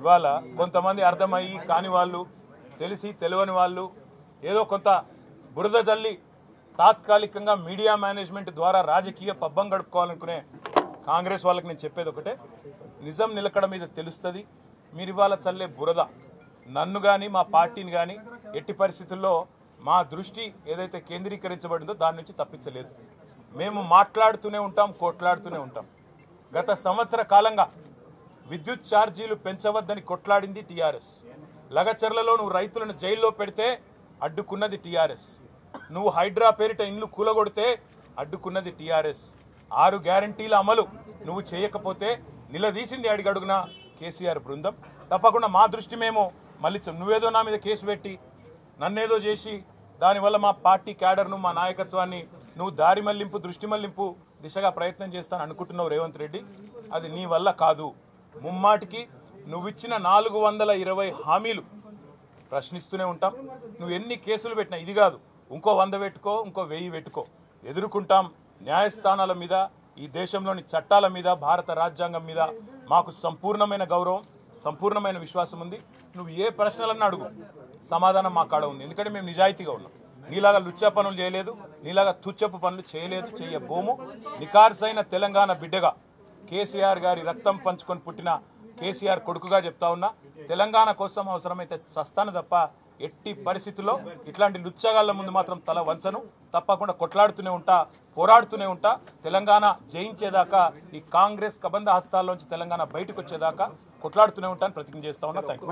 ఇవాళ కొంతమంది అర్థమయ్యి కాని వాళ్ళు, తెలిసి తెలియని వాళ్ళు ఏదో కొంత బురద జల్లి తాత్కాలికంగా మీడియా మేనేజ్మెంట్ ద్వారా రాజకీయ పబ్బం గడుపుకోవాలనుకునే కాంగ్రెస్ వాళ్ళకి నేను చెప్పేది ఒకటే, నిజం నిలకడ మీద తెలుస్తుంది. మీరు ఇవాళ చల్లే బురద నన్ను కానీ మా పార్టీని కానీ ఎట్టి పరిస్థితుల్లో మా దృష్టి ఏదైతే కేంద్రీకరించబడిందో దాని నుంచి తప్పించలేదు. మేము మాట్లాడుతూనే ఉంటాం, కొట్లాడుతూనే ఉంటాం. గత సంవత్సర కాలంగా విద్యుత్ ఛార్జీలు పెంచవద్దని కొట్లాడింది టీఆర్ఎస్. లగచర్లలో నువ్వు రైతులను జైల్లో పెడితే అడ్డుకున్నది టీఆర్ఎస్. నువ్వు హైడ్రా పేరిట ఇండ్లు కూలగొడితే అడ్డుకున్నది టీఆర్ఎస్. 6 గ్యారంటీల అమలు నువ్వు చేయకపోతే నిలదీసింది అడిగడుగున కేసీఆర్ బృందం. తప్పకుండా మా దృష్టి మేము మళ్ళించాం. నువ్వేదో నా మీద కేసు పెట్టి నన్నేదో చేసి దానివల్ల మా పార్టీ క్యాడర్ను, మా నాయకత్వాన్ని నువ్వు దారి మళ్లింపు, దృష్టి మళ్లింపు దిశగా ప్రయత్నం చేస్తాను అనుకుంటున్నావు రేవంత్ రెడ్డి. అది నీ వల్ల కాదు. ముమ్మాటికి నువ్విచ్చిన 420 హామీలు ప్రశ్నిస్తూనే ఉంటాం. నువ్వు ఎన్ని కేసులు పెట్టినా ఇది కాదు, ఇంకో 100 పెట్టుకో, ఇంకో 1000 పెట్టుకో, ఎదుర్కొంటాం. న్యాయస్థానాల మీద, ఈ దేశంలోని చట్టాల మీద, భారత రాజ్యాంగం మీద మాకు సంపూర్ణమైన గౌరవం, సంపూర్ణమైన విశ్వాసం ఉంది. నువ్వు ఏ ప్రశ్నలన్నా అడుగు, సమాధానం మా కాడ ఉంది. ఎందుకంటే మేము నిజాయితీగా ఉన్నాం. నీలాగా లుచ్చ పనులు చేయలేదు, నీలాగా తుచ్చపు పనులు చేయలేదు, చేయబోము. నికార్సైన తెలంగాణ బిడ్డగా, కేసీఆర్ గారి రక్తం పంచుకొని పుట్టిన కేసీఆర్ కొడుకుగా చెప్తా ఉన్నా, తెలంగాణ కోసం అవసరమైతే చస్తాను తప్ప ఎట్టి పరిస్థితుల్లో ఇట్లాంటి లుచ్చగాళ్ళ ముందు మాత్రం తల వంచను. తప్పకుండా కొట్లాడుతూనే ఉంటా, పోరాడుతూనే ఉంటా. తెలంగాణ జయించేదాకా, ఈ కాంగ్రెస్ కబంధ హస్తాల్లోంచి తెలంగాణ బయటకు వచ్చేదాకా కొట్లాడుతూనే ఉంటాను, ప్రతిజ్ఞ చేస్తా ఉన్నా. Thank you.